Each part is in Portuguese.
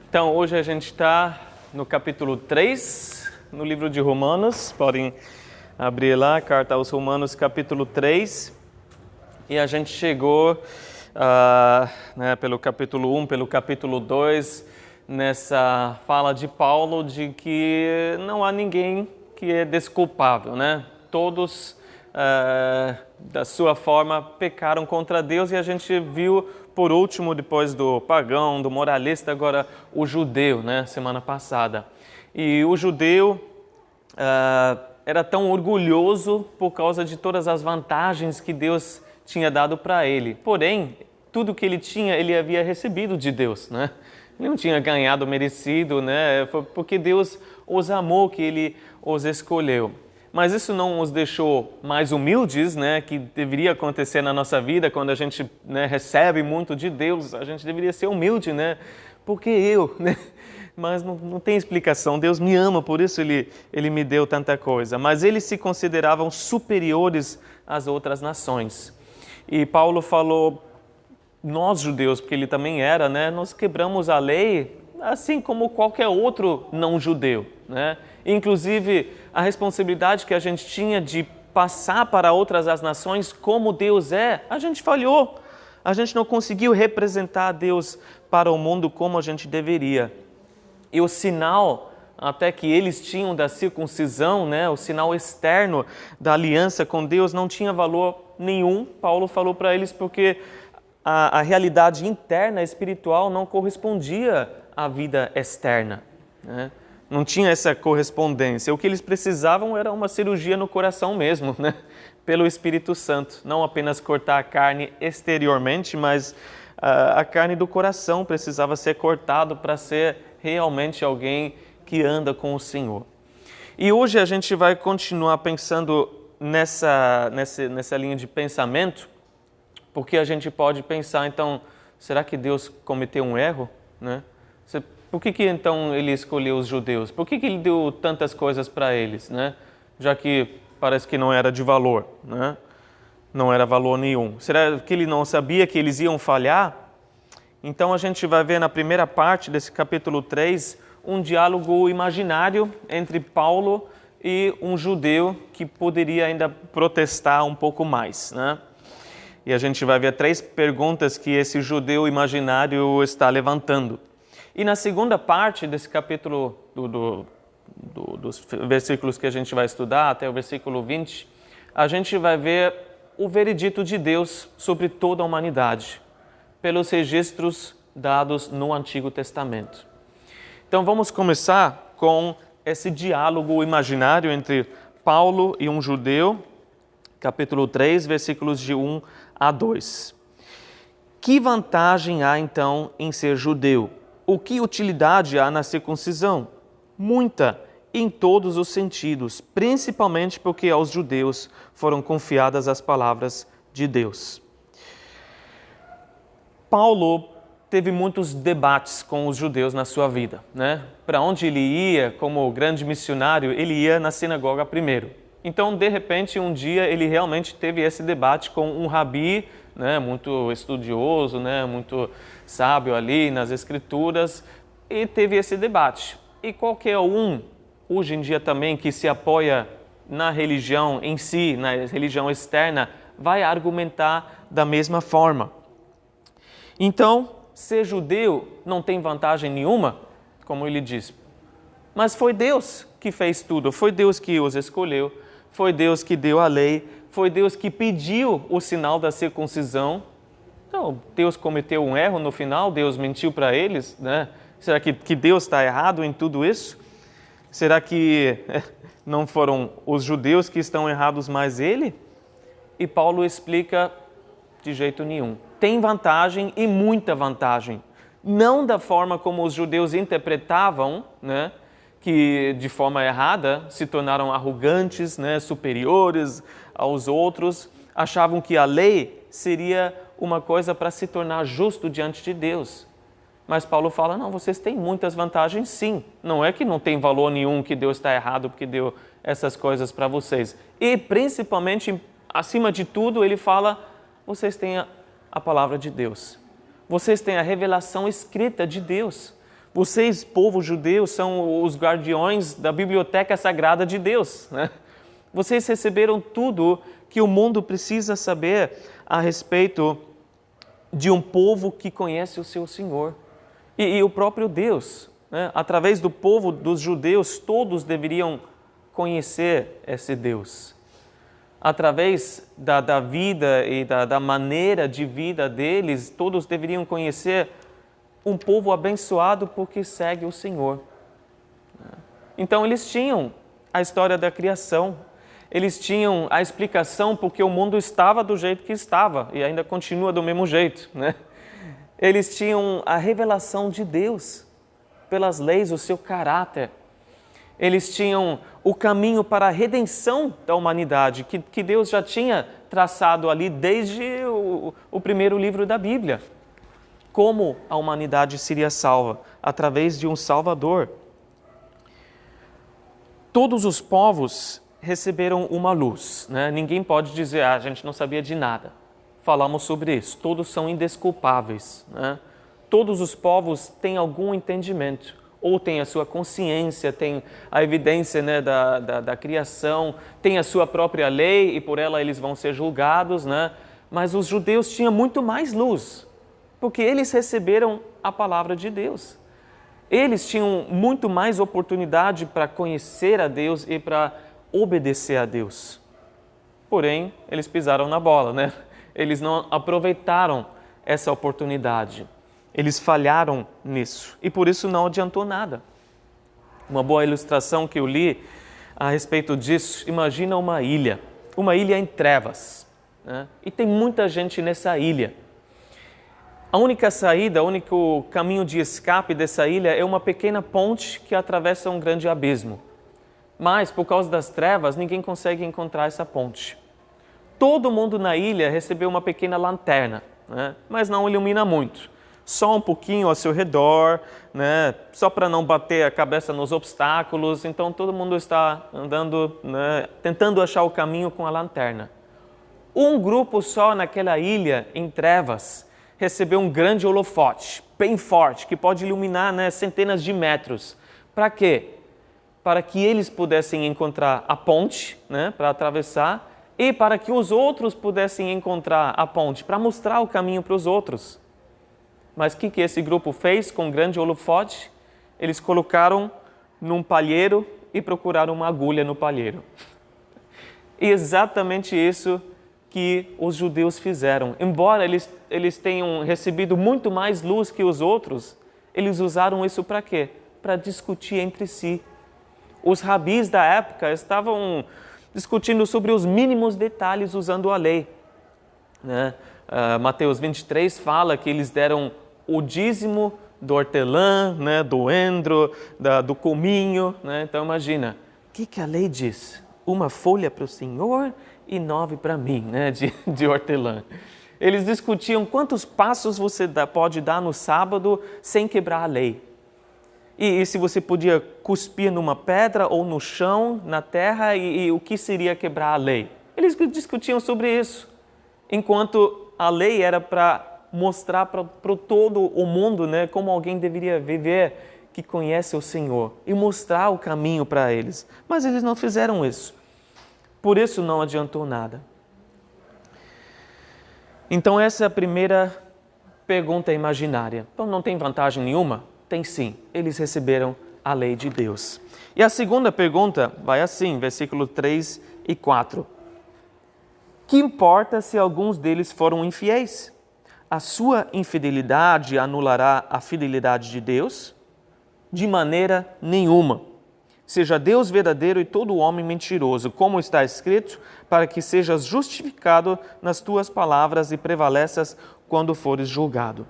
Então, hoje a gente está no capítulo 3, no livro de Romanos. Podem abrir lá, carta aos Romanos, capítulo 3. E a gente chegou pelo capítulo 1, pelo capítulo 2, nessa fala de Paulo de que não há ninguém que é desculpável, né? Todos, da sua forma, pecaram contra Deus, e a gente viu, por último, depois do pagão, do moralista, agora o judeu, né? Semana passada. E o judeu era tão orgulhoso por causa de todas as vantagens que Deus tinha dado para ele. Porém, tudo que ele tinha, ele havia recebido de Deus, né? Ele não tinha ganhado, merecido, né? Foi porque Deus os amou que ele os escolheu. Mas isso não os deixou mais humildes, né? Que deveria acontecer na nossa vida quando a gente, né, recebe muito de Deus. A gente deveria ser humilde, né? Porque eu, né? Mas não tem explicação. Deus me ama, por isso ele me deu tanta coisa. Mas eles se consideravam superiores às outras nações. E Paulo falou, nós judeus, porque ele também era, né? Nós quebramos a lei assim como qualquer outro não-judeu, né? Inclusive, a responsabilidade que a gente tinha de passar para outras as nações como Deus é, a gente falhou. A gente não conseguiu representar Deus para o mundo como a gente deveria. E o sinal até que eles tinham da circuncisão, né, o sinal externo da aliança com Deus, não tinha valor nenhum. Paulo falou para eles porque a realidade interna, espiritual, não correspondia à vida externa, né? Não tinha essa correspondência. O que eles precisavam era uma cirurgia no coração mesmo, né? Pelo Espírito Santo. Não apenas cortar a carne exteriormente, mas a carne do coração precisava ser cortado para ser realmente alguém que anda com o Senhor. E hoje a gente vai continuar pensando nessa linha de pensamento, porque a gente pode pensar, então, será que Deus cometeu um erro, né? Por que então ele escolheu os judeus? Por que ele deu tantas coisas para eles, né? Já que parece que não era de valor, né? Não era valor nenhum. Será que ele não sabia que eles iam falhar? Então a gente vai ver na primeira parte desse capítulo 3 um diálogo imaginário entre Paulo e um judeu que poderia ainda protestar um pouco mais, né? E a gente vai ver 3 perguntas que esse judeu imaginário está levantando. E na segunda parte desse capítulo, dos versículos que a gente vai estudar, até o versículo 20, a gente vai ver o veredito de Deus sobre toda a humanidade, pelos registros dados no Antigo Testamento. Então vamos começar com esse diálogo imaginário entre Paulo e um judeu, capítulo 3, versículos de 1 a 2. Que vantagem há então em ser judeu? O que utilidade há na circuncisão? Muita, em todos os sentidos, principalmente porque aos judeus foram confiadas as palavras de Deus. Paulo teve muitos debates com os judeus na sua vida, né? Para onde ele ia, como grande missionário, ele ia na sinagoga primeiro. Então, de repente, um dia ele realmente teve esse debate com um rabi, né, muito estudioso, né, muito sábio ali nas Escrituras, e teve esse debate. E qualquer um, hoje em dia também, que se apoia na religião em si, na religião externa, vai argumentar da mesma forma. Então, ser judeu não tem vantagem nenhuma, como ele diz. Mas foi Deus que fez tudo, foi Deus que os escolheu, foi Deus que deu a lei, foi Deus que pediu o sinal da circuncisão. Então, Deus cometeu um erro no final, Deus mentiu para eles, né? Será que Deus está errado em tudo isso? Será que não foram os judeus que estão errados, mas ele? E Paulo explica de jeito nenhum. Tem vantagem e muita vantagem. Não da forma como os judeus interpretavam, né? Que de forma errada se tornaram arrogantes, né? Superiores aos outros, achavam que a lei seria uma coisa para se tornar justo diante de Deus. Mas Paulo fala, não, vocês têm muitas vantagens sim. Não é que não tem valor nenhum que Deus está errado porque deu essas coisas para vocês. E principalmente, acima de tudo, ele fala, vocês têm a palavra de Deus. Vocês têm a revelação escrita de Deus. Vocês, povo judeu, são os guardiões da biblioteca sagrada de Deus, né? Vocês receberam tudo que o mundo precisa saber a respeito de um povo que conhece o seu Senhor e o próprio Deus, né? Através do povo dos judeus, todos deveriam conhecer esse Deus. Através da vida e da maneira de vida deles, todos deveriam conhecer um povo abençoado porque segue o Senhor. Então eles tinham a história da criação, eles tinham a explicação porque o mundo estava do jeito que estava e ainda continua do mesmo jeito, né? Eles tinham a revelação de Deus pelas leis, o seu caráter. Eles tinham o caminho para a redenção da humanidade que Deus já tinha traçado ali desde o primeiro livro da Bíblia. Como a humanidade seria salva? Através de um Salvador. Todos os povos receberam uma luz, né? Ninguém pode dizer, a gente não sabia de nada. Falamos sobre isso. Todos são indesculpáveis, né? Todos os povos têm algum entendimento, ou têm a sua consciência, têm a evidência, né, da criação, têm a sua própria lei e por ela eles vão ser julgados, né? Mas os judeus tinham muito mais luz, porque eles receberam a palavra de Deus. Eles tinham muito mais oportunidade para conhecer a Deus e para obedecer a Deus. Porém, eles pisaram na bola, né? Eles não aproveitaram essa oportunidade. Eles falharam nisso e por isso não adiantou nada. Uma boa ilustração que eu li a respeito disso, imagina uma ilha em trevas, né? E tem muita gente nessa ilha. A única saída, o único caminho de escape dessa ilha é uma pequena ponte que atravessa um grande abismo. Mas, por causa das trevas, ninguém consegue encontrar essa ponte. Todo mundo na ilha recebeu uma pequena lanterna, né? Mas não ilumina muito. Só um pouquinho ao seu redor, né? Só para não bater a cabeça nos obstáculos. Então, todo mundo está andando, né, tentando achar o caminho com a lanterna. Um grupo só naquela ilha, em trevas, recebeu um grande holofote, bem forte, que pode iluminar, né, centenas de metros. Para quê? Para que eles pudessem encontrar a ponte, né, para atravessar, e para que os outros pudessem encontrar a ponte, para mostrar o caminho para os outros. Mas o que esse grupo fez com um grande holofote? Eles colocaram num palheiro e procuraram uma agulha no palheiro. E exatamente isso que os judeus fizeram. Embora eles tenham recebido muito mais luz que os outros, eles usaram isso para quê? Para discutir entre si. Os rabis da época estavam discutindo sobre os mínimos detalhes usando a lei, né? Mateus 23 fala que eles deram o dízimo do hortelã, né, do endro, do cominho, né? Então imagina, o que a lei diz? Uma folha para o Senhor e 9 para mim, né, de hortelã. Eles discutiam quantos passos você pode dar no sábado sem quebrar a lei. E se você podia cuspir numa pedra ou no chão, na terra, e o que seria quebrar a lei. Eles discutiam sobre isso, enquanto a lei era para mostrar para todo o mundo, né, como alguém deveria viver que conhece o Senhor e mostrar o caminho para eles. Mas eles não fizeram isso. Por isso não adiantou nada. Então essa é a primeira pergunta imaginária. Então não tem vantagem nenhuma? Tem sim. Eles receberam a lei de Deus. E a segunda pergunta vai assim, versículo 3 e 4. Que importa se alguns deles foram infiéis? A sua infidelidade anulará a fidelidade de Deus? De maneira nenhuma. Seja Deus verdadeiro e todo homem mentiroso, como está escrito, para que sejas justificado nas tuas palavras e prevaleças quando fores julgado.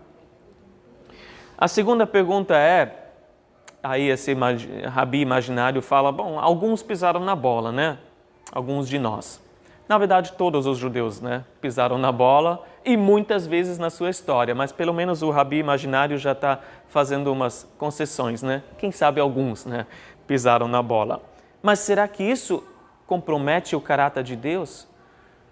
A segunda pergunta é, aí esse rabi imaginário fala, bom, alguns pisaram na bola, né? Alguns de nós. Na verdade, todos os judeus, né, pisaram na bola e muitas vezes na sua história, mas pelo menos o rabi imaginário já está fazendo umas concessões, né? Quem sabe alguns, né, pisaram na bola. Mas será que isso compromete o caráter de Deus?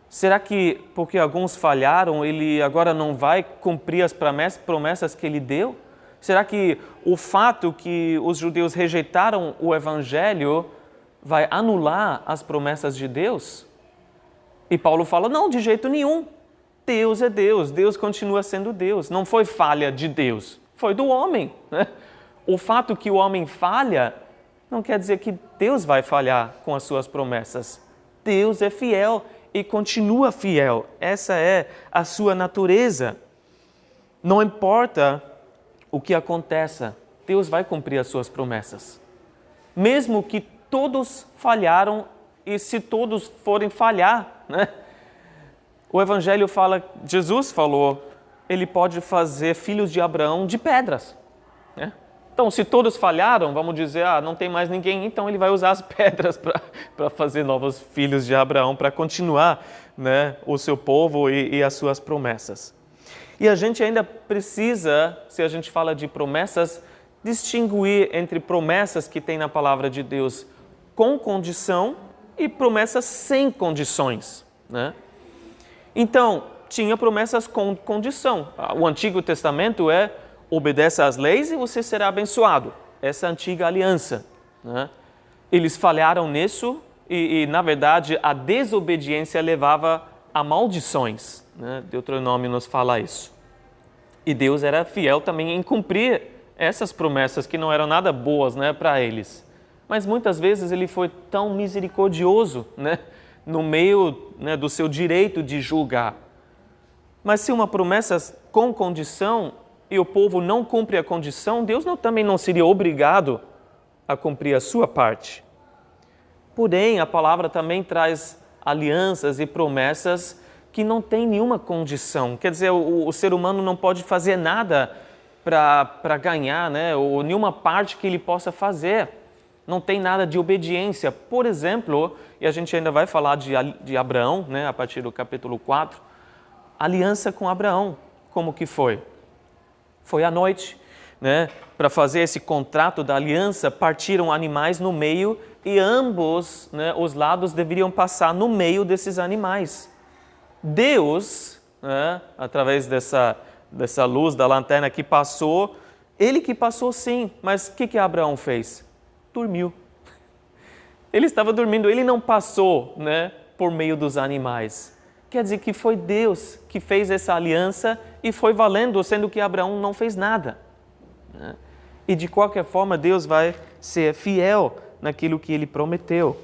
Será que porque alguns falharam, ele agora não vai cumprir as promessas que ele deu? Será que o fato que os judeus rejeitaram o Evangelho vai anular as promessas de Deus? E Paulo fala, não, de jeito nenhum. Deus é Deus, Deus continua sendo Deus. Não foi falha de Deus, foi do homem, né? O fato que o homem falha não quer dizer que Deus vai falhar com as suas promessas. Deus é fiel e continua fiel. Essa é a sua natureza. Não importa o que aconteça, Deus vai cumprir as suas promessas. Mesmo que todos falharam e se todos forem falhar, né? O Evangelho fala, Jesus falou, ele pode fazer filhos de Abraão de pedras, né? Então, se todos falharam, vamos dizer, não tem mais ninguém, então ele vai usar as pedras para fazer novos filhos de Abraão, para continuar, né, o seu povo e as suas promessas. E a gente ainda precisa, se a gente fala de promessas, distinguir entre promessas que tem na palavra de Deus com condição e promessas sem condições, né? Então, tinha promessas com condição. O Antigo Testamento é obedece às leis e você será abençoado. Essa é a antiga aliança, né? Eles falharam nisso e, na verdade, a desobediência levava a maldições, né? Deuteronômio nos fala isso. E Deus era fiel também em cumprir essas promessas que não eram nada boas, né, para eles. Mas muitas vezes ele foi tão misericordioso, né, no meio, né, do seu direito de julgar. Mas se uma promessa com condição e o povo não cumpre a condição, Deus também não seria obrigado a cumprir a sua parte. Porém, a palavra também traz alianças e promessas que não tem nenhuma condição. Quer dizer, o ser humano não pode fazer nada para ganhar, né? Ou nenhuma parte que ele possa fazer. Não tem nada de obediência. Por exemplo, e a gente ainda vai falar de Abraão, né? A partir do capítulo 4, aliança com Abraão, como que foi? Foi à noite, né? Para fazer esse contrato da aliança, partiram animais no meio e ambos, né, os lados deveriam passar no meio desses animais. Deus, né, através dessa luz da lanterna que passou, ele que passou sim, mas o que Abraão fez? Dormiu. Ele estava dormindo, ele não passou, né, por meio dos animais. Quer dizer que foi Deus que fez essa aliança e foi valendo, sendo que Abraão não fez nada, né? E de qualquer forma, Deus vai ser fiel naquilo que Ele prometeu.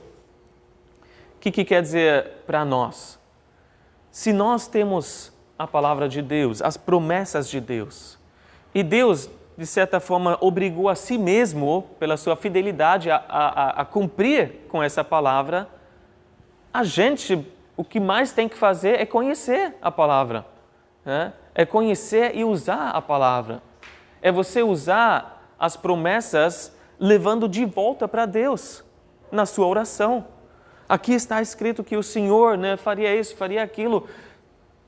O que quer dizer para nós? Se nós temos a palavra de Deus, as promessas de Deus, e Deus, de certa forma, obrigou a si mesmo, pela sua fidelidade, a cumprir com essa palavra, a gente, o que mais tem que fazer é conhecer a palavra, né? É conhecer e usar a palavra. É você usar as promessas levando de volta para Deus, na sua oração. Aqui está escrito que o Senhor, né, faria isso, faria aquilo.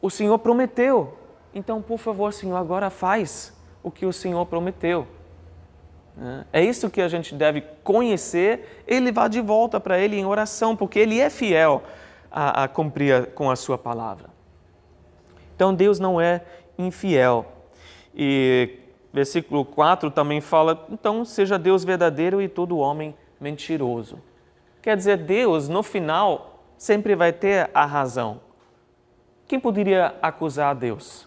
O Senhor prometeu. Então, por favor, Senhor, agora faz o que o Senhor prometeu. É isso que a gente deve conhecer e levar de volta para Ele em oração, porque Ele é fiel a cumprir com a sua palavra. Então, Deus não é infiel. E versículo 4 também fala, então, seja Deus verdadeiro e todo homem mentiroso. Quer dizer, Deus, no final, sempre vai ter a razão. Quem poderia acusar a Deus?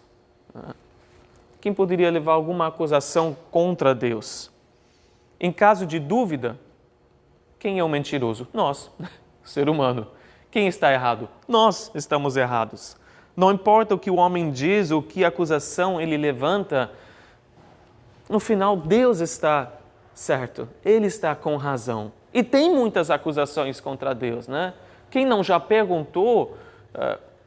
Quem poderia levar alguma acusação contra Deus? Em caso de dúvida, quem é o mentiroso? Nós, o ser humano. Quem está errado? Nós estamos errados. Não importa o que o homem diz, ou que acusação ele levanta, no final Deus está certo. Ele está com razão. E tem muitas acusações contra Deus, né? Quem não já perguntou,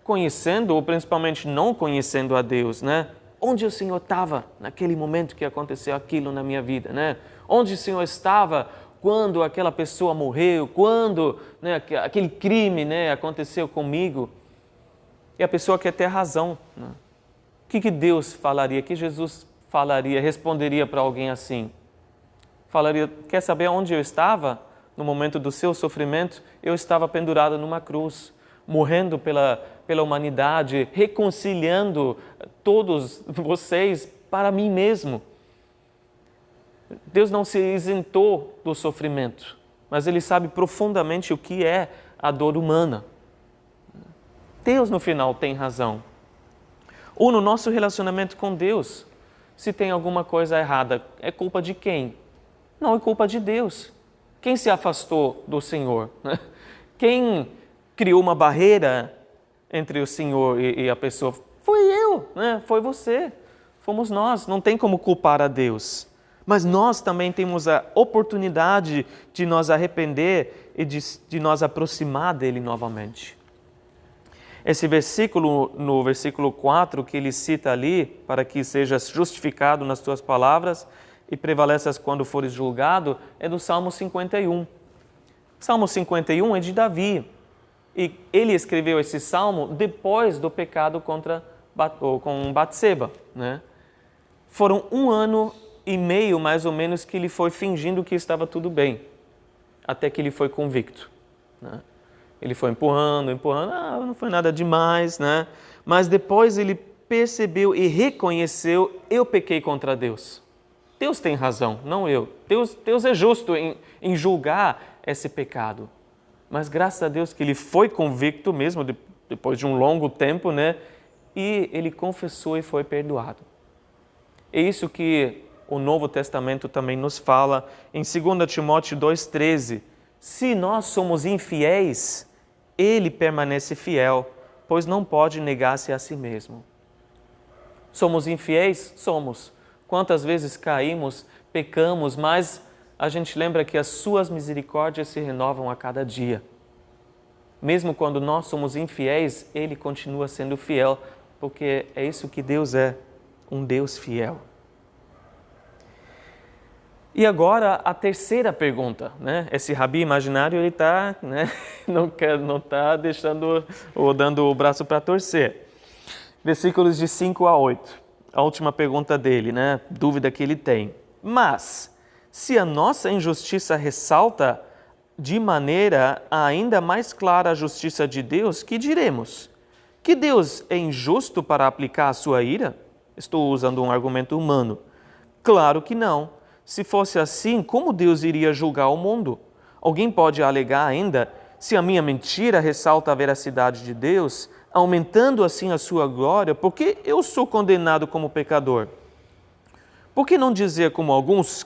conhecendo ou principalmente não conhecendo a Deus, né? Onde o Senhor estava naquele momento que aconteceu aquilo na minha vida, né? Onde o Senhor estava quando aquela pessoa morreu, quando, né, aquele crime, né, aconteceu comigo? E a pessoa quer ter razão, né? O que Deus falaria, que Jesus falaria, responderia para alguém assim? Falaria, quer saber onde eu estava? No momento do seu sofrimento, eu estava pendurado numa cruz, morrendo pela humanidade, reconciliando todos vocês para mim mesmo. Deus não se isentou do sofrimento, mas Ele sabe profundamente o que é a dor humana. Deus, no final, tem razão. Ou no nosso relacionamento com Deus, se tem alguma coisa errada, é culpa de quem? Não, é culpa de Deus. Quem se afastou do Senhor? Quem criou uma barreira entre o Senhor e a pessoa? Foi eu, né? Foi você, fomos nós. Não tem como culpar a Deus. Mas nós também temos a oportunidade de nos arrepender e de nos aproximar dele novamente. Esse versículo, no versículo 4, que ele cita ali, para que sejas justificado nas tuas palavras e prevaleças quando fores julgado, é do Salmo 51. Salmo 51 é de Davi. E ele escreveu esse salmo depois do pecado com Batseba, né? Foram 1 ano e meio, mais ou menos, que ele foi fingindo que estava tudo bem, até que ele foi convicto, né? Ele foi empurrando, não foi nada demais, né? Mas depois ele percebeu e reconheceu, eu pequei contra Deus. Deus tem razão, não eu. Deus é justo em julgar esse pecado. Mas graças a Deus que ele foi convicto mesmo, depois de um longo tempo, né? E ele confessou e foi perdoado. É isso que o Novo Testamento também nos fala em 2 Timóteo 2,13. Se nós somos infiéis, Ele permanece fiel, pois não pode negar-se a si mesmo. Somos infiéis? Somos. Quantas vezes caímos, pecamos, mas a gente lembra que as suas misericórdias se renovam a cada dia. Mesmo quando nós somos infiéis, Ele continua sendo fiel, porque é isso que Deus é, um Deus fiel. E agora a terceira pergunta, né? Esse rabi imaginário, ele está, né? não está deixando ou dando o braço para torcer. Versículos de 5 a 8. A última pergunta dele, né? Dúvida que ele tem. Mas, se a nossa injustiça ressalta de maneira ainda mais clara a justiça de Deus, que diremos? Que Deus é injusto para aplicar a sua ira? Estou usando um argumento humano. Claro que não. Se fosse assim, como Deus iria julgar o mundo? Alguém pode alegar ainda, se a minha mentira ressalta a veracidade de Deus, aumentando assim a sua glória, por que eu sou condenado como pecador? Por que não dizer como alguns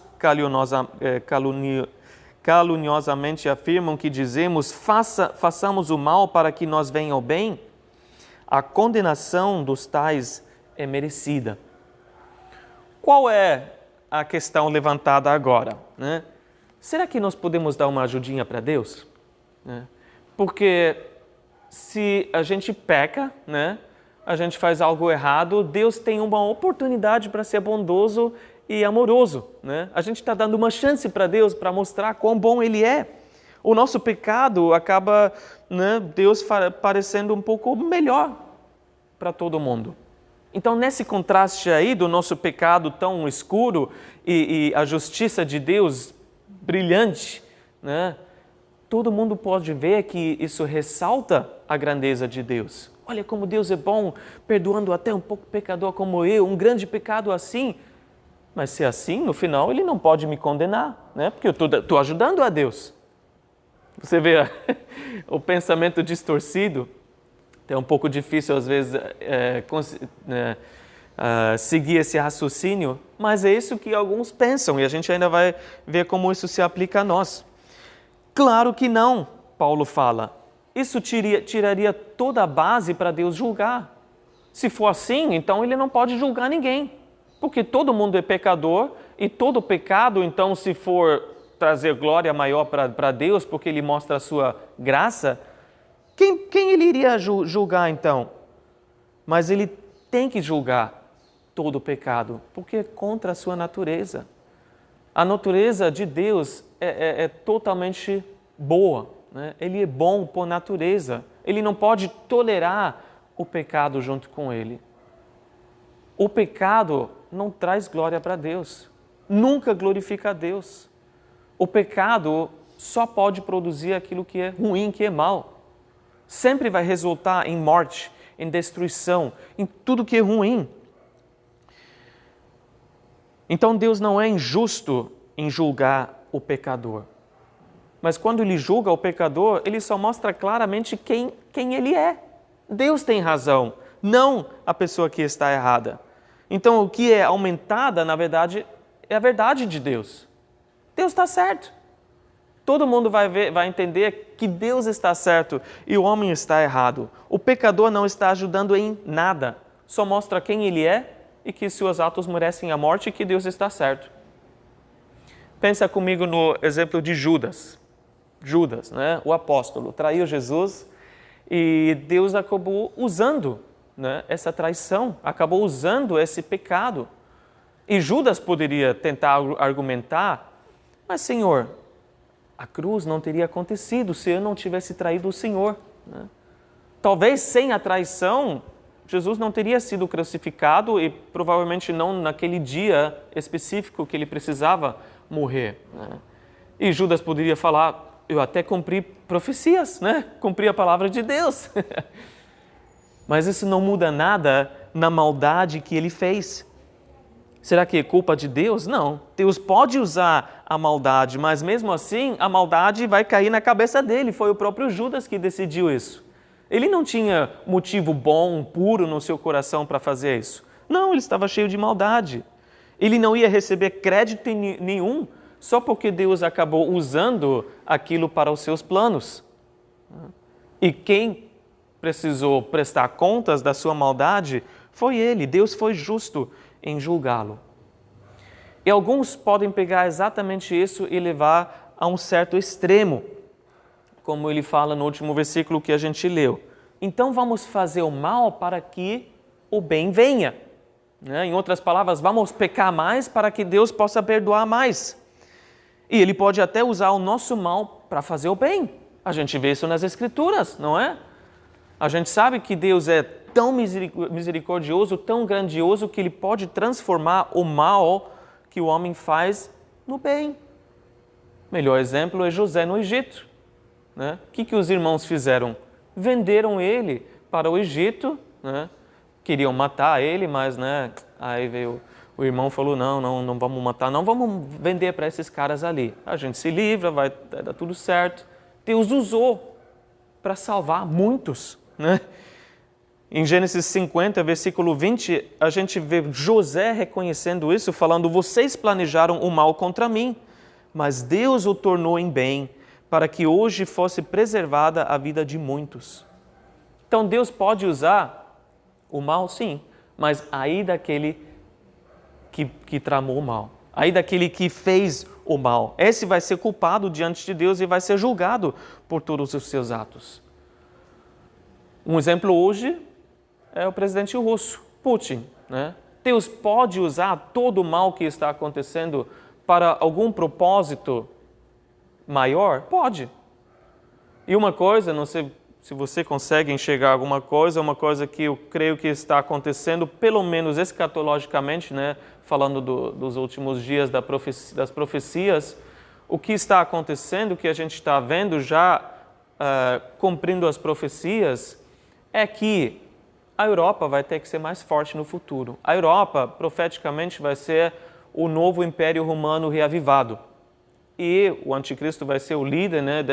caluniosamente afirmam que dizemos, façamos o mal para que nós venha o bem? A condenação dos tais é merecida. Qual é a questão levantada agora, né? Será que nós podemos dar uma ajudinha para Deus? Né? Porque se a gente peca, né? A gente faz algo errado, Deus tem uma oportunidade para ser bondoso e amoroso, né? A gente está dando uma chance para Deus para mostrar quão bom Ele é. O nosso pecado acaba, né, Deus parecendo um pouco melhor para todo mundo. Então, nesse contraste aí do nosso pecado tão escuro e a justiça de Deus brilhante, né? Todo mundo pode ver que isso ressalta a grandeza de Deus. Olha como Deus é bom, perdoando até um pouco pecador como eu, um grande pecado assim. Mas se é assim, no final, Ele não pode me condenar, né? Porque eu estou ajudando a Deus. Você vê o pensamento distorcido. É um pouco difícil, às vezes, seguir esse raciocínio, mas é isso que alguns pensam e a gente ainda vai ver como isso se aplica a nós. Claro que não, Paulo fala. Isso tiraria toda a base para Deus julgar. Se for assim, então Ele não pode julgar ninguém, porque todo mundo é pecador e todo pecado, então, se for trazer glória maior para Deus, porque Ele mostra a sua graça, quem Ele iria julgar então? Mas Ele tem que julgar todo o pecado, porque é contra a sua natureza. A natureza de Deus é totalmente boa, né? Ele é bom por natureza. Ele não pode tolerar o pecado junto com Ele. O pecado não traz glória para Deus, nunca glorifica a Deus. O pecado só pode produzir aquilo que é ruim, que é mal. Sempre vai resultar em morte, em destruição, em tudo que é ruim. Então Deus não é injusto em julgar o pecador. Mas quando Ele julga o pecador, Ele só mostra claramente quem Ele é. Deus tem razão, não a pessoa que está errada. Então o que é aumentada, na verdade, é a verdade de Deus. Deus está certo. Todo mundo vai entender que Deus está certo e o homem está errado. O pecador não está ajudando em nada. Só mostra quem ele é e que seus atos merecem a morte e que Deus está certo. Pensa comigo no exemplo de Judas. Judas, né, o apóstolo, traiu Jesus e Deus acabou usando, né, essa traição, acabou usando esse pecado. E Judas poderia tentar argumentar, mas Senhor, a cruz não teria acontecido se eu não tivesse traído o Senhor, né? Talvez sem a traição, Jesus não teria sido crucificado e provavelmente não naquele dia específico que ele precisava morrer, né? E Judas poderia falar, eu até cumpri profecias, né? Cumpri a palavra de Deus. Mas isso não muda nada na maldade que ele fez. Será que é culpa de Deus? Não. Deus pode usar a maldade, mas mesmo assim a maldade vai cair na cabeça dele. Foi o próprio Judas que decidiu isso. Ele não tinha motivo bom, puro no seu coração para fazer isso. Não, ele estava cheio de maldade. Ele não ia receber crédito nenhum só porque Deus acabou usando aquilo para os seus planos. E quem precisou prestar contas da sua maldade foi ele. Deus foi justo em julgá-lo. E alguns podem pegar exatamente isso e levar a um certo extremo, como ele fala no último versículo que a gente leu. Então vamos fazer o mal para que o bem venha. Né? Em outras palavras, vamos pecar mais para que Deus possa perdoar mais. E ele pode até usar o nosso mal para fazer o bem. A gente vê isso nas Escrituras, não é? A gente sabe que Deus é tão misericordioso, tão grandioso, que Ele pode transformar o mal que o homem faz no bem. O melhor exemplo é José no Egito, né? O que os irmãos fizeram? Venderam ele para o Egito, né? Queriam matar ele, mas, né, aí veio o irmão falou, não vamos matar, não vamos vender para esses caras ali. A gente se livra, vai dar tudo certo. Deus usou para salvar muitos, né? Em Gênesis 50, versículo 20, a gente vê José reconhecendo isso, falando, vocês planejaram o mal contra mim, mas Deus o tornou em bem, para que hoje fosse preservada a vida de muitos. Então Deus pode usar o mal, sim, mas aí daquele que tramou o mal, aí daquele que fez o mal. Esse vai ser culpado diante de Deus e vai ser julgado por todos os seus atos. Um exemplo hoje é o presidente russo, Putin, né? Deus pode usar todo o mal que está acontecendo para algum propósito maior? Pode. E uma coisa, não sei se você consegue enxergar alguma coisa, uma coisa que eu creio que está acontecendo, pelo menos escatologicamente, né? Falando dos últimos dias das profecias, o que está acontecendo, que a gente está vendo já cumprindo as profecias, é que a Europa vai ter que ser mais forte no futuro. A Europa, profeticamente, vai ser o novo Império Romano reavivado. E o anticristo vai ser o líder, né,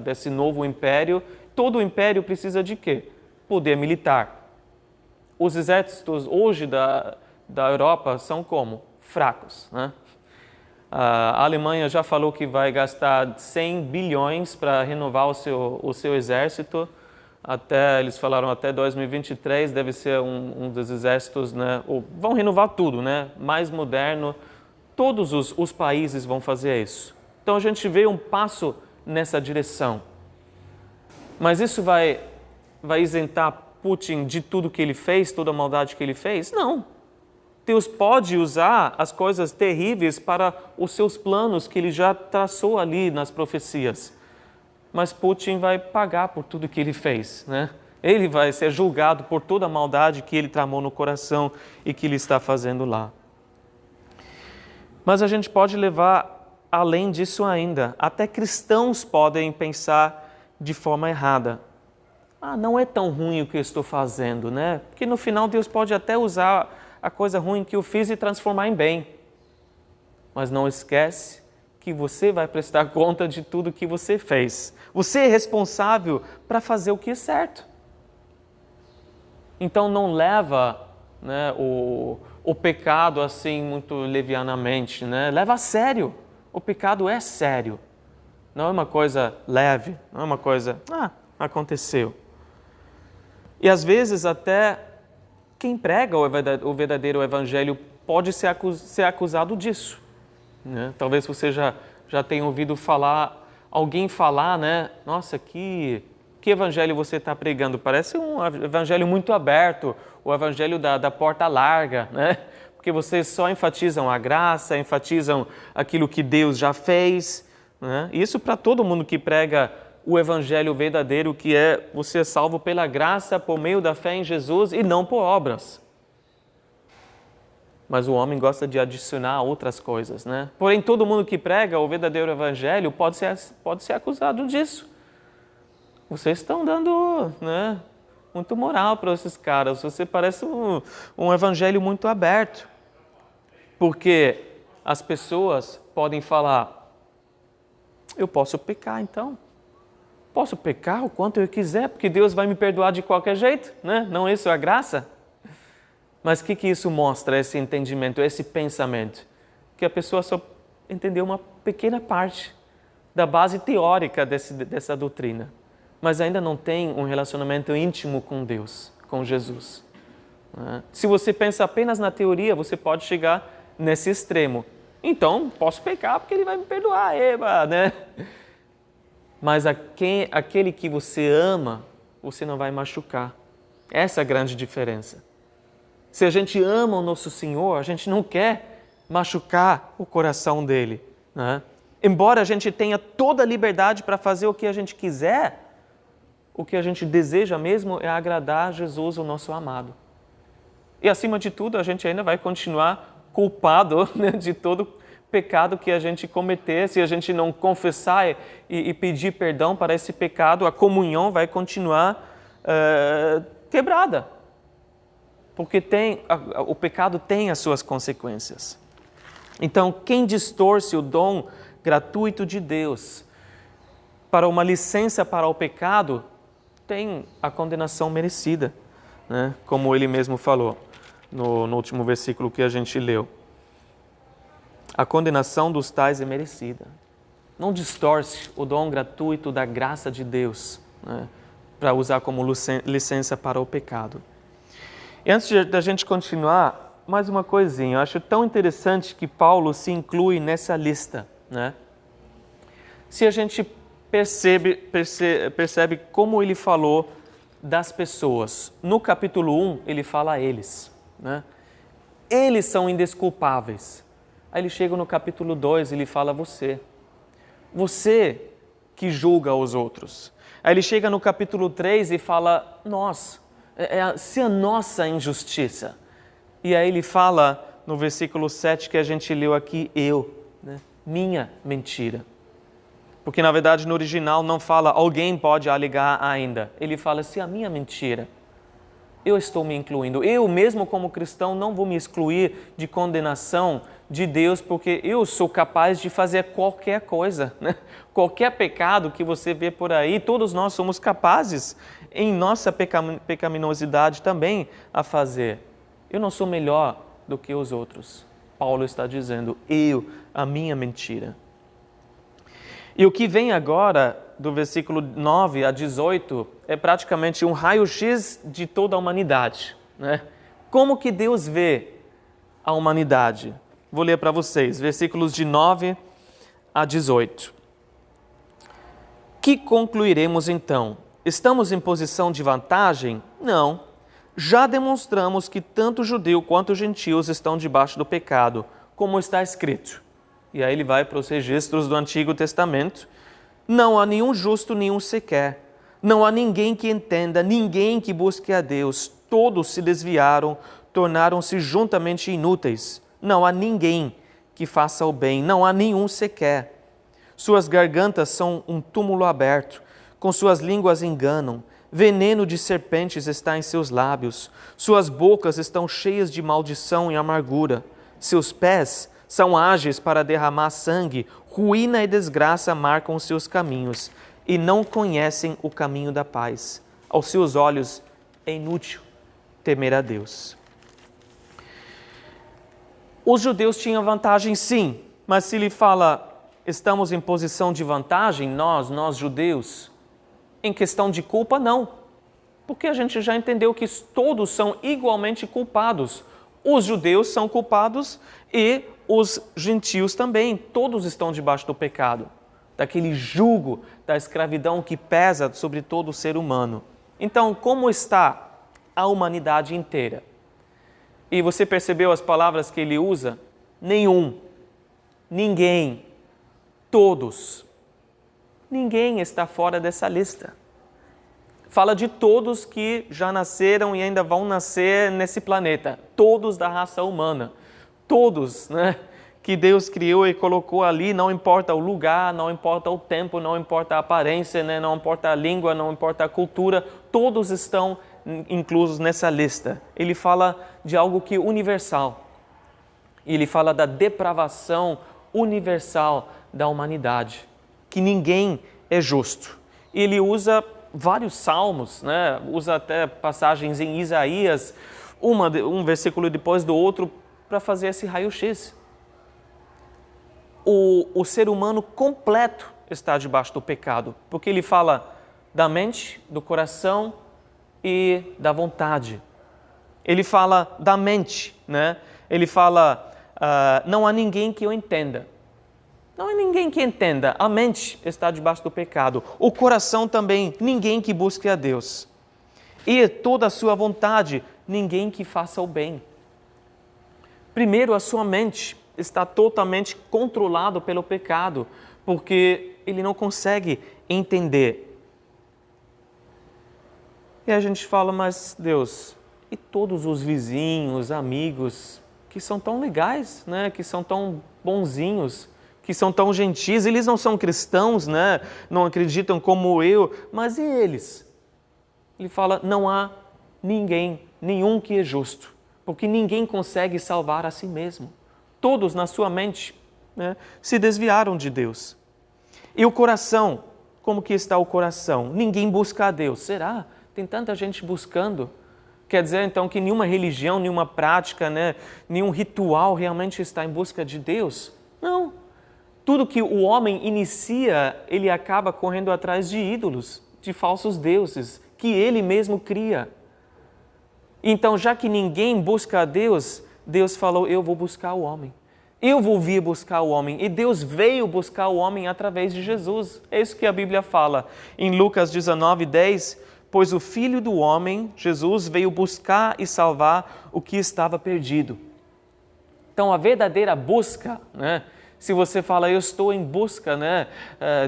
desse novo império. Todo o império precisa de quê? Poder militar. Os exércitos hoje da Europa são como? Fracos, né? A Alemanha já falou que vai gastar 100 bilhões para renovar o seu exército. Eles falaram até 2023 deve ser um dos exércitos, né? Vão renovar tudo, né? Mais moderno. Todos os países vão fazer isso. Então a gente vê um passo nessa direção. Mas isso vai isentar Putin de tudo que ele fez, toda a maldade que ele fez? Não. Deus pode usar as coisas terríveis para os seus planos que ele já traçou ali nas profecias. Mas Putin vai pagar por tudo que ele fez, né? Ele vai ser julgado por toda a maldade que ele tramou no coração e que ele está fazendo lá. Mas a gente pode levar além disso ainda. Até cristãos podem pensar de forma errada. Não é tão ruim o que eu estou fazendo, né? Porque no final Deus pode até usar a coisa ruim que eu fiz e transformar em bem. mas não esquece que você vai prestar conta de tudo que você fez. Você é responsável para fazer o que é certo. Então não leva, né, o pecado assim muito levianamente, né? Leva a sério. O pecado é sério. Não é uma coisa leve, não é uma coisa, aconteceu. E às vezes até quem prega o verdadeiro evangelho pode ser acusado disso, né? Talvez você já tenha ouvido alguém falar, né? Nossa, que evangelho você está pregando? Parece um evangelho muito aberto, o evangelho da porta larga, né? Porque vocês só enfatizam a graça, enfatizam aquilo que Deus já fez, né? Isso para todo mundo que prega o evangelho verdadeiro, que é você é salvo pela graça por meio da fé em Jesus e não por obras. Mas o homem gosta de adicionar outras coisas, né? Porém, todo mundo que prega o verdadeiro evangelho pode ser acusado disso. Vocês estão dando, né, muito moral para esses caras. Você parece um evangelho muito aberto. Porque as pessoas podem falar, eu posso pecar então. Posso pecar o quanto eu quiser, porque Deus vai me perdoar de qualquer jeito, né? Não isso é a graça? Mas o que isso mostra, esse entendimento, esse pensamento? Que a pessoa só entendeu uma pequena parte da base teórica dessa doutrina, mas ainda não tem um relacionamento íntimo com Deus, com Jesus. Se você pensa apenas na teoria, você pode chegar nesse extremo. Então, posso pecar porque Ele vai me perdoar, né? Mas aquele que você ama, você não vai machucar. Essa é a grande diferença. Se a gente ama o nosso Senhor, a gente não quer machucar o coração dele, né? Embora a gente tenha toda a liberdade para fazer o que a gente quiser, o que a gente deseja mesmo é agradar a Jesus, o nosso amado. E acima de tudo, a gente ainda vai continuar culpado, né, de todo pecado que a gente cometer. Se a gente não confessar e pedir perdão para esse pecado, a comunhão vai continuar quebrada. Porque o pecado tem as suas consequências. Então, quem distorce o dom gratuito de Deus para uma licença para o pecado, tem a condenação merecida, né? Como ele mesmo falou no último versículo que a gente leu. A condenação dos tais é merecida. Não distorce o dom gratuito da graça de Deus, né, para usar como licença para o pecado. E antes da gente continuar, mais uma coisinha. Eu acho tão interessante que Paulo se inclui nessa lista, né? Se a gente percebe como ele falou das pessoas. No capítulo 1, ele fala a eles, né? Eles são indesculpáveis. Aí ele chega no capítulo 2 e ele fala a você. Você que julga os outros. Aí ele chega no capítulo 3 e fala nós. Se a nossa injustiça. E aí ele fala no versículo 7 que a gente leu aqui, né? Minha mentira. Porque na verdade no original não fala alguém pode alegar ainda. Ele fala se a minha mentira. Eu estou me incluindo. Eu mesmo como cristão não vou me excluir de condenação de Deus porque eu sou capaz de fazer qualquer coisa, né? Qualquer pecado que você vê por aí, todos nós somos capazes em nossa pecaminosidade também a fazer. Eu não sou melhor do que os outros. Paulo está dizendo, a minha mentira. E o que vem agora, do versículo 9 a 18, é praticamente um raio-x de toda a humanidade, né? Como que Deus vê a humanidade? Vou ler para vocês, versículos de 9 a 18. Que concluiremos então? Estamos em posição de vantagem? Não. Já demonstramos que tanto judeu quanto gentios estão debaixo do pecado, como está escrito. E aí ele vai para os registros do Antigo Testamento. Não há nenhum justo, nenhum sequer. Não há ninguém que entenda, ninguém que busque a Deus. Todos se desviaram, tornaram-se juntamente inúteis. Não há ninguém que faça o bem, não há nenhum sequer. Suas gargantas são um túmulo aberto, com suas línguas enganam. Veneno de serpentes está em seus lábios. Suas bocas estão cheias de maldição e amargura. Seus pés São ágeis para derramar sangue, ruína e desgraça marcam os seus caminhos e não conhecem o caminho da paz. Aos seus olhos é inútil temer a Deus. Os judeus tinham vantagem, sim, mas se ele fala, estamos em posição de vantagem, nós judeus, em questão de culpa, não. Porque a gente já entendeu que todos são igualmente culpados. Os judeus são culpados e os gentios também. Todos estão debaixo do pecado, daquele jugo da escravidão que pesa sobre todo o ser humano. Então, como está a humanidade inteira? E você percebeu as palavras que ele usa? Nenhum, ninguém, todos. Ninguém está fora dessa lista. Fala de todos que já nasceram e ainda vão nascer nesse planeta. Todos da raça humana. Todos, né? Que Deus criou e colocou ali, não importa o lugar, não importa o tempo, não importa a aparência, né? Não importa a língua, não importa a cultura. Todos estão inclusos nessa lista. Ele fala de algo que é universal. Ele fala da depravação universal da humanidade. Que ninguém é justo. Ele usa vários salmos, né? Usa até passagens em Isaías, um versículo depois do outro, para fazer esse raio-x. O ser humano completo está debaixo do pecado, porque ele fala da mente, do coração e da vontade. Ele fala da mente, né? Ele fala, não há ninguém que o entenda. Não há ninguém que entenda. A mente está debaixo do pecado. O coração também, ninguém que busque a Deus. E toda a sua vontade, ninguém que faça o bem. Primeiro, a sua mente está totalmente controlado pelo pecado, porque ele não consegue entender. E a gente fala, mas Deus, e todos os vizinhos, amigos, que são tão legais, né? Que são tão bonzinhos, que são tão gentis, eles não são cristãos, né? Não acreditam como eu, mas e eles? Ele fala, não há ninguém, nenhum que é justo, porque ninguém consegue salvar a si mesmo. Todos na sua mente, né, se desviaram de Deus. E o coração, como que está o coração? Ninguém busca a Deus. Será? Tem tanta gente buscando. Quer dizer, então, que nenhuma religião, nenhuma prática, né, nenhum ritual realmente está em busca de Deus? Não. Tudo que o homem inicia, ele acaba correndo atrás de ídolos, de falsos deuses, que ele mesmo cria. Então, já que ninguém busca a Deus, Deus falou, eu vou buscar o homem. Eu vou vir buscar o homem. E Deus veio buscar o homem através de Jesus. É isso que a Bíblia fala. Em Lucas 19:10, pois o Filho do homem, Jesus, veio buscar e salvar o que estava perdido. Então, a verdadeira busca, né? Se você fala, eu estou em busca, né,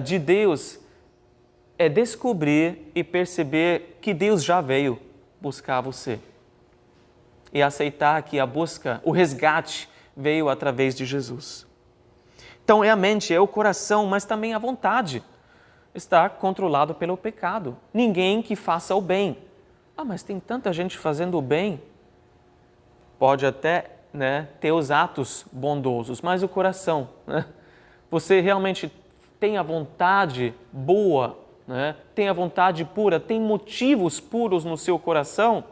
de Deus, é descobrir e perceber que Deus já veio buscar você. E aceitar que a busca, o resgate, veio através de Jesus. Então é a mente, é o coração, mas também a vontade. Está controlado pelo pecado. Ninguém que faça o bem. Mas tem tanta gente fazendo o bem. Pode até, né, ter os atos bondosos, mas o coração, né? Você realmente tem a vontade boa, né? Tem a vontade pura, tem motivos puros no seu coração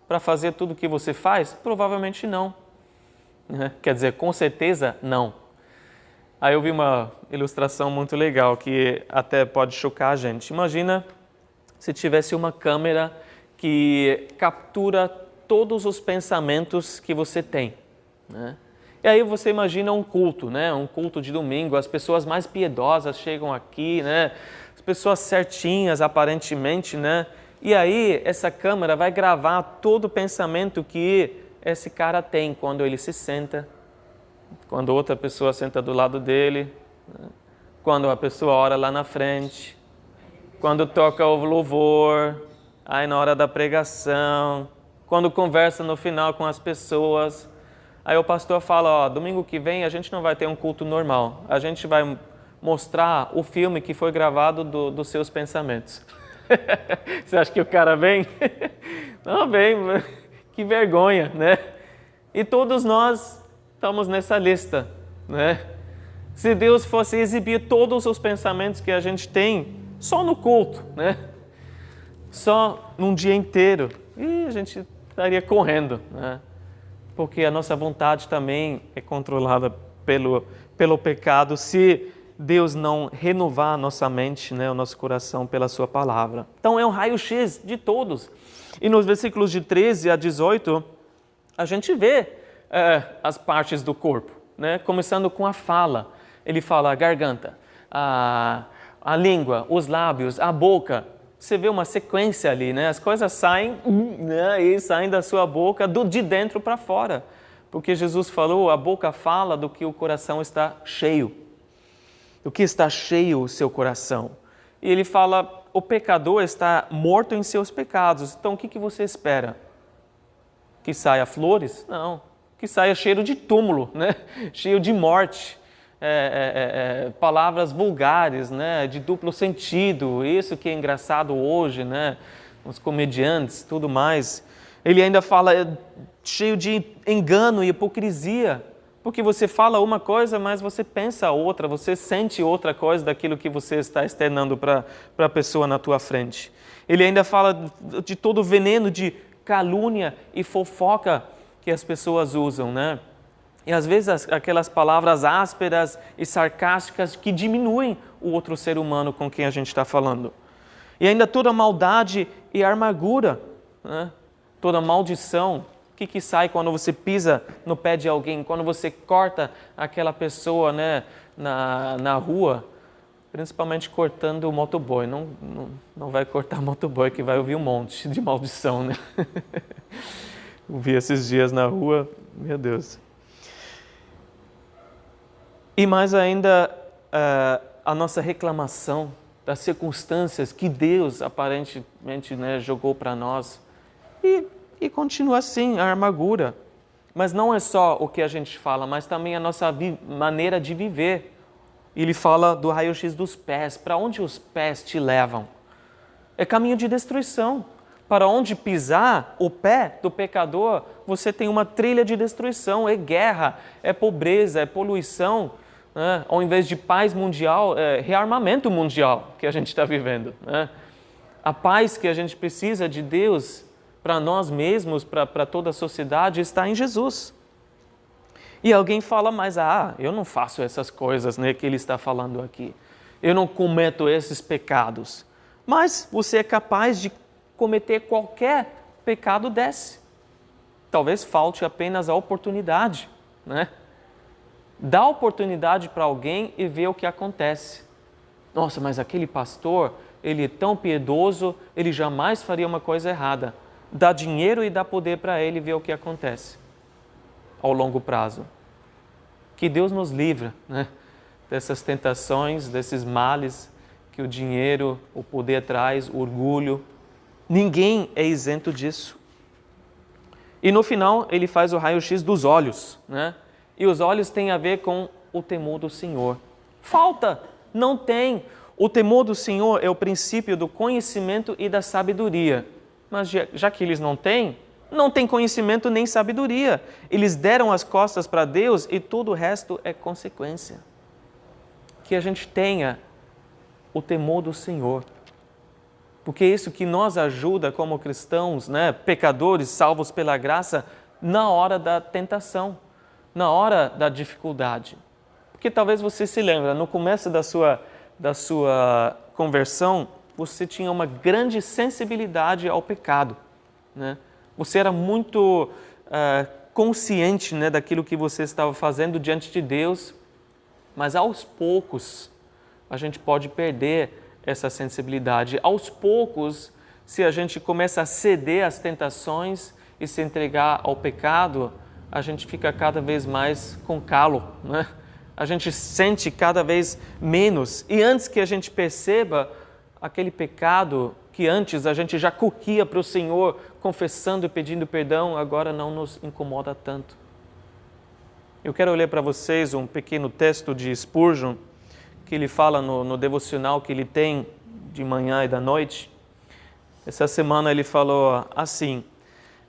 para fazer tudo o que você faz? Provavelmente não. Quer dizer, com certeza não. Aí eu vi uma ilustração muito legal que até pode chocar a gente. Imagina se tivesse uma câmera que captura todos os pensamentos que você tem, né? E aí você imagina um culto, né? Um culto de domingo, as pessoas mais piedosas chegam aqui, né? As pessoas certinhas aparentemente, né? E aí essa câmera vai gravar todo o pensamento que esse cara tem quando ele se senta, quando outra pessoa senta do lado dele, né? Quando a pessoa ora lá na frente, quando toca o louvor, aí na hora da pregação, quando conversa no final com as pessoas. Aí o pastor fala, domingo que vem a gente não vai ter um culto normal, a gente vai mostrar o filme que foi gravado dos seus pensamentos. Você acha que o cara vem? Não vem, que vergonha, né? E todos nós estamos nessa lista. né? Se Deus fosse exibir todos os pensamentos que a gente tem só no culto, né? Só num dia inteiro, e a gente estaria correndo, né? Porque a nossa vontade também é controlada pelo pecado se Deus não renovar a nossa mente, né, o nosso coração pela sua palavra. Então é um raio-x de todos. E nos versículos de 13 a 18, a gente vê as partes do corpo, né? Começando com a fala. Ele fala a garganta, a língua, os lábios, a boca. Você vê uma sequência ali, né? As coisas saem, né, e saem da sua boca de dentro para fora. Porque Jesus falou, a boca fala do que o coração está cheio. Do que está cheio o seu coração. E ele fala, o pecador está morto em seus pecados. Então o que você espera? Que saia flores? Não. Que saia cheiro de túmulo, né? Cheio de morte. Palavras vulgares, né? De duplo sentido. Isso que é engraçado hoje, né? Os comediantes, tudo mais. Ele ainda fala cheio de engano e hipocrisia. Porque você fala uma coisa, mas você pensa outra, você sente outra coisa daquilo que você está externando para a pessoa na tua frente. Ele ainda fala de todo o veneno de calúnia e fofoca que as pessoas usam, né? E às vezes aquelas palavras ásperas e sarcásticas que diminuem o outro ser humano com quem a gente está falando. E ainda toda maldade e amargura, né? Toda maldição. O que sai quando você pisa no pé de alguém, quando você corta aquela pessoa, né, na rua, principalmente cortando o motoboy. Não vai cortar o motoboy que vai ouvir um monte de maldição, né? Eu vi esses dias na rua, meu Deus. E mais ainda, a nossa reclamação das circunstâncias que Deus aparentemente, né, jogou para nós. E continua assim, a amargura. Mas não é só o que a gente fala, mas também a nossa maneira de viver. Ele fala do raio-x dos pés. Para onde os pés te levam? É caminho de destruição. Para onde pisar o pé do pecador, você tem uma trilha de destruição. É guerra, é pobreza, é poluição. Né? Ao invés de paz mundial, é rearmamento mundial que a gente está vivendo. Né? A paz que a gente precisa de Deus para nós mesmos, para toda a sociedade, está em Jesus. E alguém fala, mas eu não faço essas coisas, né, que ele está falando aqui. Eu não cometo esses pecados. Mas você é capaz de cometer qualquer pecado desse. Talvez falte apenas a oportunidade, né? Dá oportunidade para alguém e vê o que acontece. Nossa, mas aquele pastor, ele é tão piedoso, ele jamais faria uma coisa errada. Dá dinheiro e dá poder para ele ver o que acontece ao longo prazo. Que Deus nos livra, né, dessas tentações, desses males que o dinheiro, o poder traz, o orgulho. Ninguém é isento disso. E no final ele faz o raio-x dos olhos, né? E os olhos têm a ver com o temor do Senhor. Falta, não tem. O temor do Senhor é o princípio do conhecimento e da sabedoria. Mas já que eles não têm conhecimento nem sabedoria. Eles deram as costas para Deus e todo o resto é consequência. Que a gente tenha o temor do Senhor. Porque é isso que nos ajuda como cristãos, né, pecadores salvos pela graça, na hora da tentação, na hora da dificuldade. Porque talvez você se lembre, no começo da sua conversão, você tinha uma grande sensibilidade ao pecado, né? Você era muito consciente, né, daquilo que você estava fazendo diante de Deus, mas aos poucos a gente pode perder essa sensibilidade. Aos poucos, se a gente começa a ceder às tentações e se entregar ao pecado, a gente fica cada vez mais com calo, né? A gente sente cada vez menos. E antes que a gente perceba, aquele pecado que antes a gente já corria para o Senhor, confessando e pedindo perdão, agora não nos incomoda tanto. Eu quero ler para vocês um pequeno texto de Spurgeon, que ele fala no devocional que ele tem de manhã e da noite. Essa semana ele falou assim: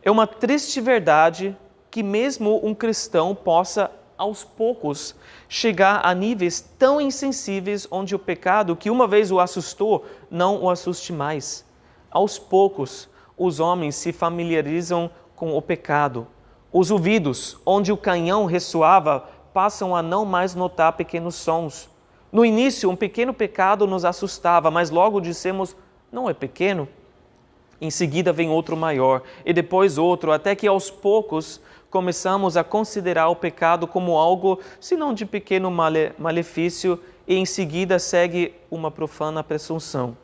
é uma triste verdade que mesmo um cristão possa aos poucos, chegar a níveis tão insensíveis onde o pecado, que uma vez o assustou, não o assuste mais. Aos poucos, os homens se familiarizam com o pecado. Os ouvidos, onde o canhão ressoava, passam a não mais notar pequenos sons. No início, um pequeno pecado nos assustava, mas logo dissemos, não é pequeno. Em seguida vem outro maior, e depois outro, até que aos poucos começamos a considerar o pecado como algo, se não de pequeno malefício, e em seguida segue uma profana presunção.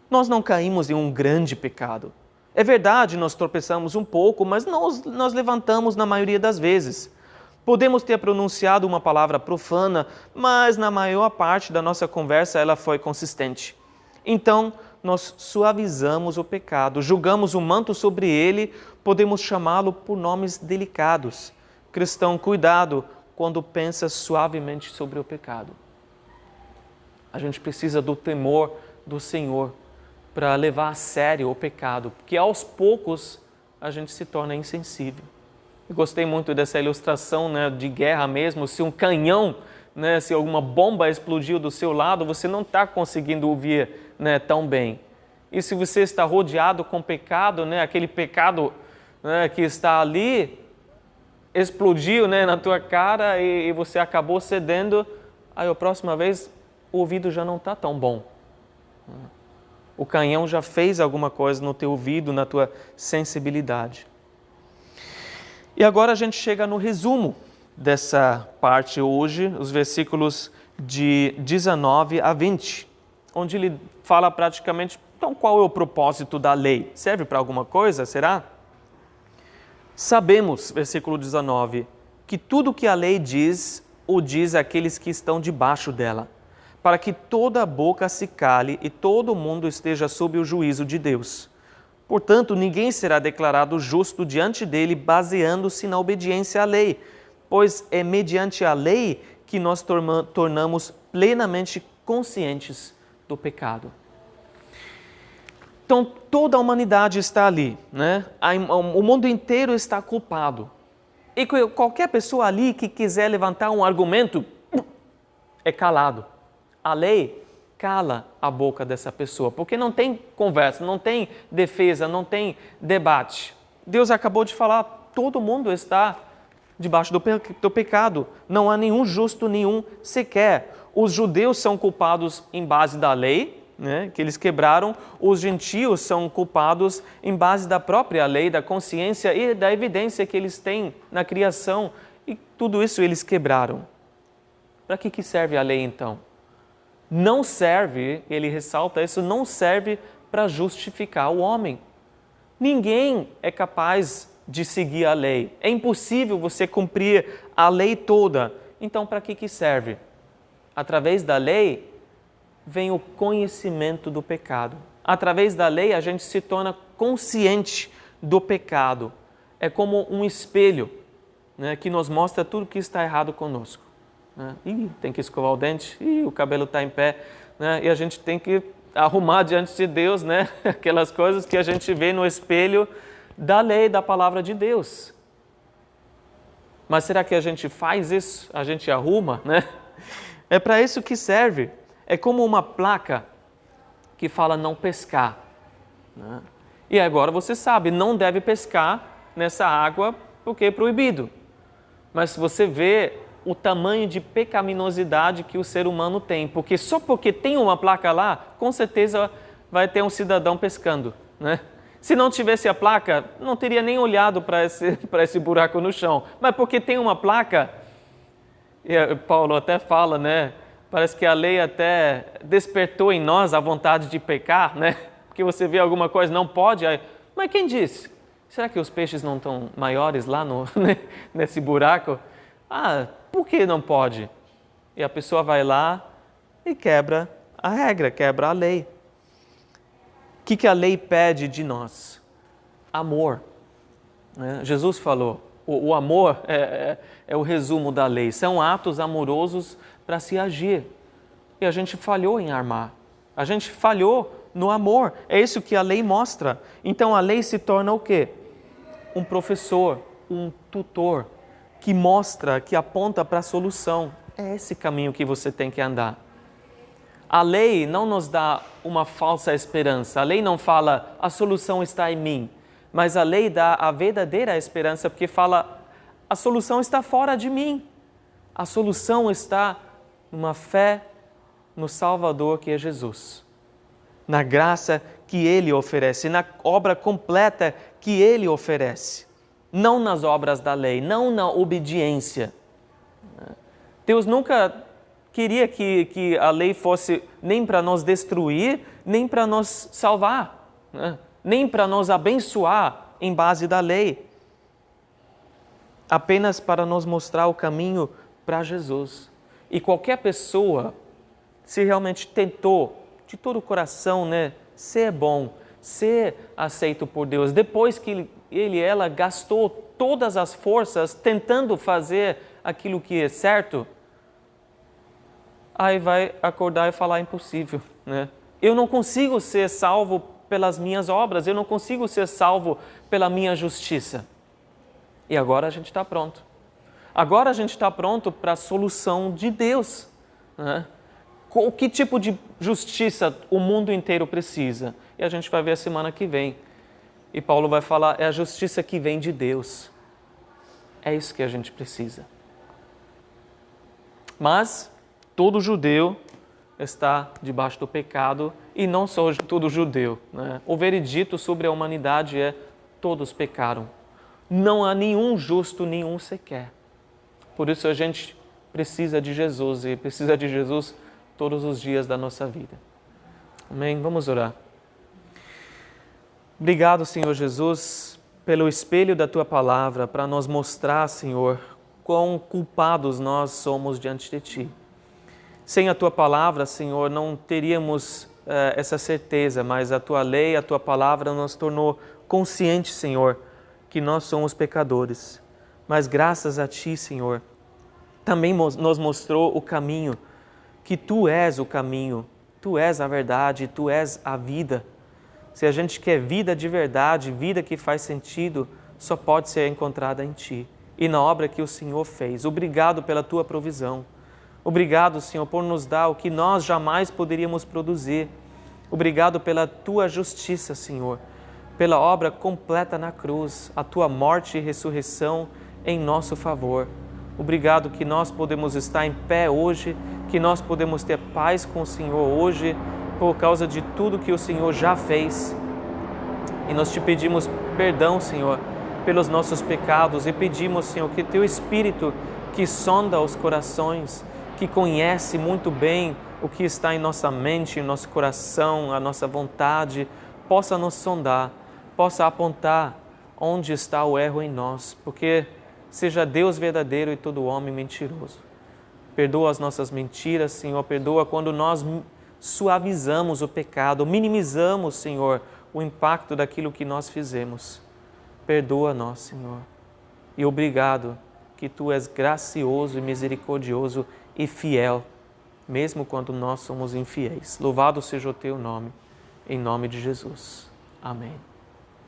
Nós não caímos em um grande pecado. É verdade, nós tropeçamos um pouco, mas nós levantamos na maioria das vezes. Podemos ter pronunciado uma palavra profana, mas na maior parte da nossa conversa ela foi consistente. Então, nós suavizamos o pecado, julgamos o manto sobre ele, podemos chamá-lo por nomes delicados. Cristão, cuidado quando pensa suavemente sobre o pecado. A gente precisa do temor do Senhor para levar a sério o pecado, porque aos poucos a gente se torna insensível. Eu gostei muito dessa ilustração, né, de guerra mesmo. Se um canhão, né, se alguma bomba explodiu do seu lado, você não está conseguindo ouvir, né, tão bem. E se você está rodeado com pecado, né, aquele pecado, né, que está ali, explodiu, né, na tua cara e você acabou cedendo, aí a próxima vez o ouvido já não está tão bom. O canhão já fez alguma coisa no teu ouvido, na tua sensibilidade. E agora a gente chega no resumo dessa parte hoje, os versículos de 19 a 20, onde ele fala praticamente, então qual é o propósito da lei? Serve para alguma coisa, será? Sabemos, versículo 19, que tudo que a lei diz, o diz àqueles que estão debaixo dela, para que toda a boca se cale e todo mundo esteja sob o juízo de Deus. Portanto, ninguém será declarado justo diante dele baseando-se na obediência à lei, pois é mediante a lei que nós tornamos plenamente conscientes do pecado. Então, toda a humanidade está ali, né? O mundo inteiro está culpado. E qualquer pessoa ali que quiser levantar um argumento é calado. A lei cala a boca dessa pessoa, porque não tem conversa, não tem defesa, não tem debate. Deus acabou de falar, todo mundo está debaixo do pecado. Não há nenhum justo, nenhum sequer. Os judeus são culpados em base da lei, né, que eles quebraram. Os gentios são culpados em base da própria lei, da consciência e da evidência que eles têm na criação. E tudo isso eles quebraram. Para que serve a lei então? Não serve, ele ressalta isso, não serve para justificar o homem. Ninguém é capaz de seguir a lei. É impossível você cumprir a lei toda. Então, para que serve? Através da lei, vem o conhecimento do pecado. Através da lei, a gente se torna consciente do pecado. É como um espelho, né, que nos mostra tudo que está errado conosco. Tem que escovar o dente, o cabelo está em pé, né? E a gente tem que arrumar diante de Deus, né? Aquelas coisas que a gente vê no espelho da lei, da palavra de Deus. Mas será que a gente faz isso? A gente arruma, né? É para isso que serve. É como uma placa que fala não pescar, né? E agora você sabe, não deve pescar nessa água porque é proibido. Mas se você vê o tamanho de pecaminosidade que o ser humano tem, porque só porque tem uma placa lá, com certeza vai ter um cidadão pescando, né? Se não tivesse a placa, não teria nem olhado para esse buraco no chão, mas porque tem uma placa, e Paulo até fala, né? Parece que a lei até despertou em nós a vontade de pecar, né? Porque você vê alguma coisa, não pode, aí, mas quem disse? Será que os peixes não estão maiores lá nesse buraco? Por que não pode? E a pessoa vai lá e quebra a regra, quebra a lei. O que a lei pede de nós? Amor. Jesus falou, o amor é o resumo da lei. São atos amorosos para se agir. E a gente falhou em amar. A gente falhou no amor. É isso que a lei mostra. Então a lei se torna o quê? Um professor, um tutor, que mostra, que aponta para a solução. É esse caminho que você tem que andar. A lei não nos dá uma falsa esperança. A lei não fala, a solução está em mim. Mas a lei dá a verdadeira esperança, porque fala, a solução está fora de mim. A solução está numa fé no Salvador que é Jesus. Na graça que Ele oferece, na obra completa que Ele oferece. Não nas obras da lei, não na obediência. Deus nunca queria que a lei fosse nem para nos destruir, nem para nos salvar, né? Nem para nos abençoar em base da lei. Apenas para nos mostrar o caminho para Jesus. E qualquer pessoa, se realmente tentou de todo o coração, né, ser bom, ser aceito por Deus, depois que ela gastou todas as forças tentando fazer aquilo que é certo, aí vai acordar e falar impossível, né? Eu não consigo ser salvo pelas minhas obras, eu não consigo ser salvo pela minha justiça. E agora a gente está pronto. Agora a gente está pronto para a solução de Deus, né? Que tipo de justiça o mundo inteiro precisa? E a gente vai ver a semana que vem. E Paulo vai falar, é a justiça que vem de Deus. É isso que a gente precisa. Mas todo judeu está debaixo do pecado, e não só todo judeu, né? O veredito sobre a humanidade é, todos pecaram. Não há nenhum justo, nenhum sequer. Por isso a gente precisa de Jesus, e precisa de Jesus todos os dias da nossa vida. Amém? Vamos orar. Obrigado, Senhor Jesus, pelo espelho da Tua Palavra, para nos mostrar, Senhor, quão culpados nós somos diante de Ti. Sem a Tua Palavra, Senhor, não teríamos essa certeza, mas a Tua lei, a Tua Palavra nos tornou conscientes, Senhor, que nós somos pecadores. Mas graças a Ti, Senhor, também nos mostrou o caminho, que Tu és o caminho, Tu és a verdade, Tu és a vida. Se a gente quer vida de verdade, vida que faz sentido, só pode ser encontrada em Ti e na obra que o Senhor fez. Obrigado pela Tua provisão. Obrigado, Senhor, por nos dar o que nós jamais poderíamos produzir. Obrigado pela Tua justiça, Senhor, pela obra completa na cruz, a Tua morte e ressurreição em nosso favor. Obrigado que nós podemos estar em pé hoje, que nós podemos ter paz com o Senhor hoje, por causa de tudo que o Senhor já fez. E nós Te pedimos perdão, Senhor, pelos nossos pecados, e pedimos, Senhor, que Teu Espírito, que sonda os corações, que conhece muito bem o que está em nossa mente, em nosso coração, a nossa vontade, possa nos sondar, possa apontar onde está o erro em nós, porque seja Deus verdadeiro e todo homem mentiroso. Perdoa as nossas mentiras, Senhor, perdoa quando nós suavizamos o pecado, minimizamos, Senhor, o impacto daquilo que nós fizemos. Perdoa-nos, Senhor, e obrigado que Tu és gracioso e misericordioso e fiel, mesmo quando nós somos infiéis. Louvado seja o Teu nome, em nome de Jesus. Amém.